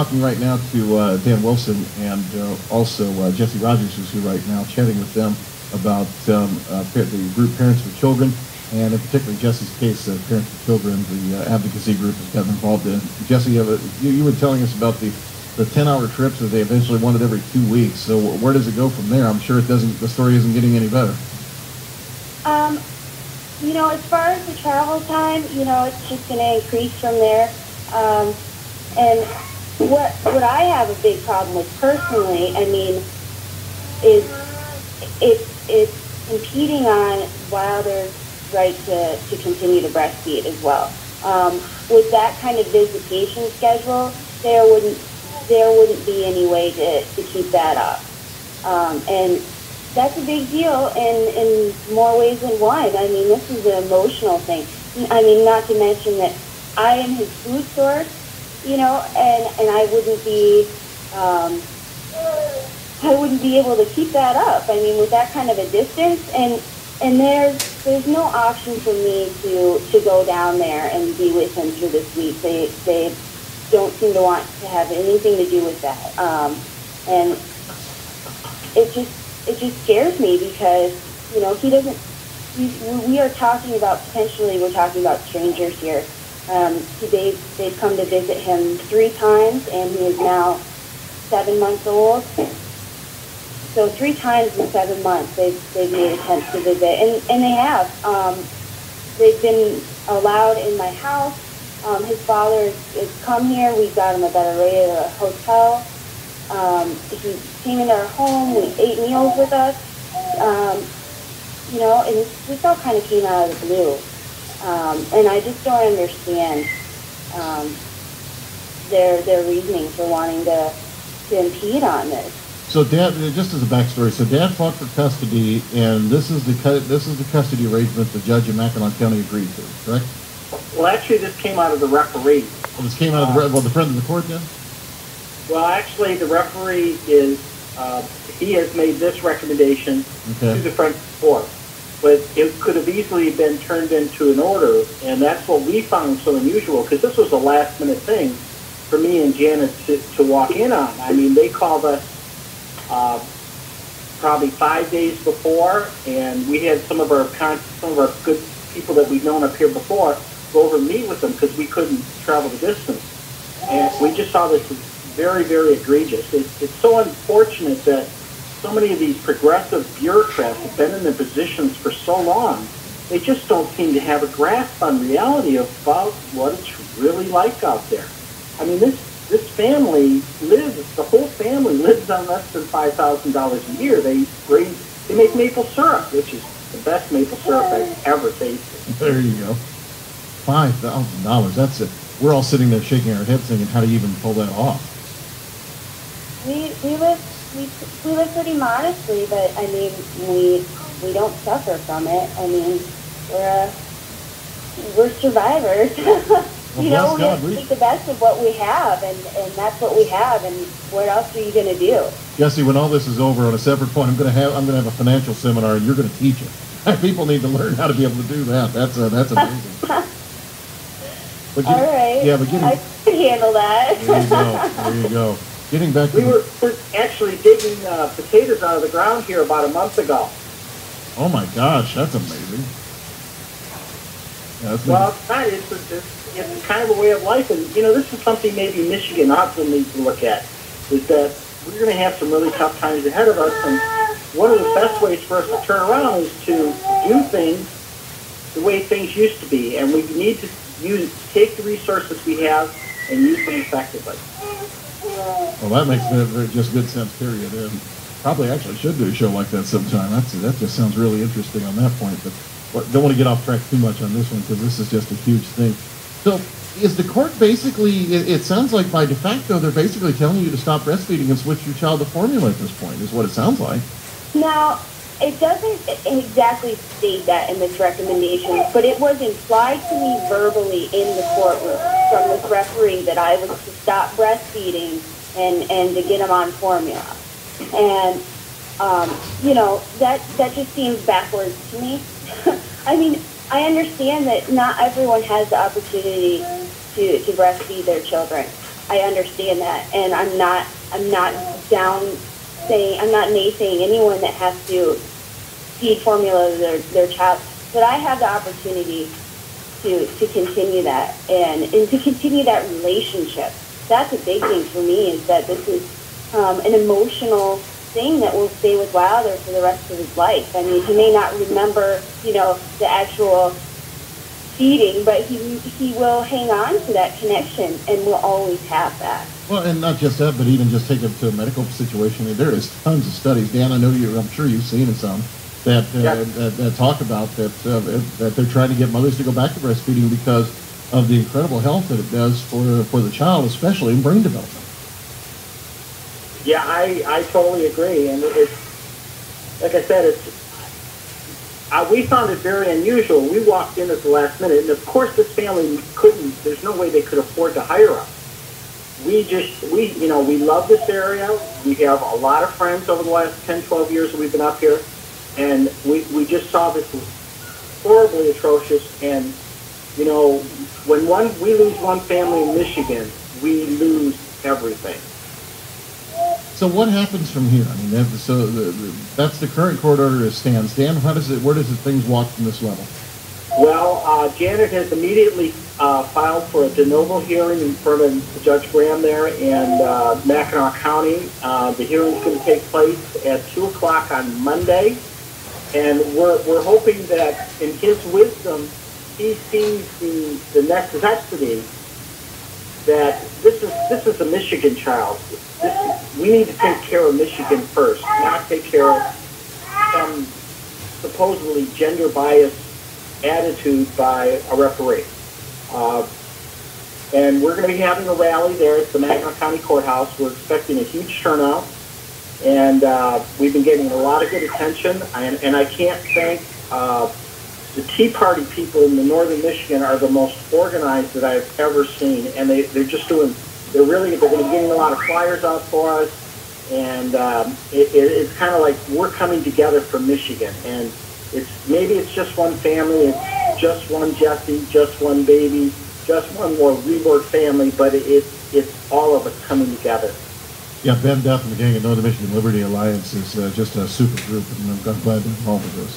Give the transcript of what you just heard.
Talking right now to Dan Wilson and also Jessie Rogers, who's here right now, chatting with them about the group Parents for Children, and in particular Jessie's case, Parents for Children, the advocacy group has gotten involved in. Jessie, you were telling us about the 10-hour trips that they eventually wanted every 2 weeks. So where does it go from there? I'm sure it doesn't. The story isn't getting any better. As far as the travel time, it's just going to increase from there. And what I have a big problem with personally, is it's impeding on Wilder's right to continue to breastfeed as well. With that kind of visitation schedule, there wouldn't be any way to keep that up. And that's a big deal in more ways than one. This is an emotional thing. Not to mention that I am his food source, and I wouldn't be able to keep that up. With that kind of a distance, and there's no option for me to go down there and be with him through this week. They don't seem to want to have anything to do with that, and it just scares me because he doesn't. We're talking about strangers here. They've come to visit him 3 times, and he is now 7 months old. So 3 times in 7 months they've made attempts to visit, and they have. They've been allowed in my house. His father has come here. We got him a better rate at a hotel. He came into our home. We ate meals with us. And this all kind of came out of the blue. And I just don't understand their reasoning for wanting to impede on this. So Dad, just as a backstory, so Dad fought for custody, and this is the custody arrangement the judge in Mackinac County agreed to, correct? Well, actually, this came out of the referee. Well, this came out of the friend of the court, then? Well, actually, the referee he has made this recommendation to the friend of the court. But it could have easily been turned into an order, and that's what we found so unusual, because this was a last-minute thing for me and Janet to walk in on. They called us probably 5 days before, and we had some of our good people that we've known up here before go over and meet with them because we couldn't travel the distance. And we just saw this as very, very egregious. It's so unfortunate that so many of these progressive bureaucrats have been in their positions for so long. They just don't seem to have a grasp on reality about what it's really like out there. This family the whole family lives on less than $5,000 a year. They make maple syrup, which is the best maple syrup I've ever tasted. There you go. $5,000. That's it. We're all sitting there shaking our heads thinking, how do you even pull that off? We live pretty modestly, but we don't suffer from it. We're survivors. Well, we take the best of what we have, and that's what we have. And what else are you going to do? Jesse, when all this is over, on a separate point, I'm going to have a financial seminar, and you're going to teach it. People need to learn how to be able to do that. That's amazing. All right. Yeah, but I can handle that. There you go. Getting back to we're actually digging potatoes out of the ground here about a month ago. Oh my gosh, that's amazing. Yeah, it's kind of a way of life, and this is something maybe Michigan also needs to look at, is that we're going to have some really tough times ahead of us, and one of the best ways for us to turn around is to do things the way things used to be, and we need to take the resources we have and use them effectively. Well, that makes just good sense, period. And probably actually should do a show like that sometime. That just sounds really interesting on that point. But don't want to get off track too much on this one because this is just a huge thing. So is the court basically, it sounds like by de facto, they're basically telling you to stop breastfeeding and switch your child to formula at this point, is what it sounds like. Now, it doesn't exactly state that in this recommendation, but it was implied to me verbally in the courtroom from this referee that I was to stop breastfeeding and to get him on formula. And, that just seems backwards to me. I understand that not everyone has the opportunity to breastfeed their children. I understand that, and I'm not naysaying anyone that has to feed formula to their child, but I have the opportunity to continue that and to continue that relationship. That's a big thing for me, is that this is an emotional thing that will stay with Wilder for the rest of his life. I mean, he may not remember, the actual feeding, but he will hang on to that connection and will always have that. Well, and not just that, but even just take it to a medical situation. I mean, there is tons of studies. Dan, I'm sure you've seen some that talk about that they're trying to get mothers to go back to breastfeeding because of the incredible health that it does for the child, especially in brain development. Yeah, I totally agree, and it's like I said, we found it very unusual. We walked in at the last minute, and of course this family couldn't. There's no way they could afford to hire us. We love this area. We have a lot of friends over the last 10, 12 years that we've been up here, and we just saw this was horribly atrocious. And when we lose one family in Michigan, we lose everything. So what happens from here? I mean, that's the current court order as stands. Dan, where does things walk from this level? Well, Janet has immediately filed for a de novo hearing in front of Judge Graham there in Mackinac County. The hearing is going to take place at 2 o'clock on Monday, and we're hoping that in his wisdom he sees the necessity that this is a Michigan child. We need to take care of Michigan first, not take care of some supposedly gender-biased attitude by a referee. And we're going to be having a rally there at the Mackinac County Courthouse. We're expecting a huge turnout, and we've been getting a lot of good attention. And I can't thank the Tea Party people in the northern Michigan are the most organized that I've ever seen, and they're going to be getting a lot of flyers out for us, and it's kind of like we're coming together for Michigan. And maybe it's just one family, it's just one Jessie, just one baby, just one more reborn family, but it's all of us coming together. Yeah, Ben Duff and the gang at Northern Michigan Liberty Alliance is just a super group, and I'm glad they're involved with this.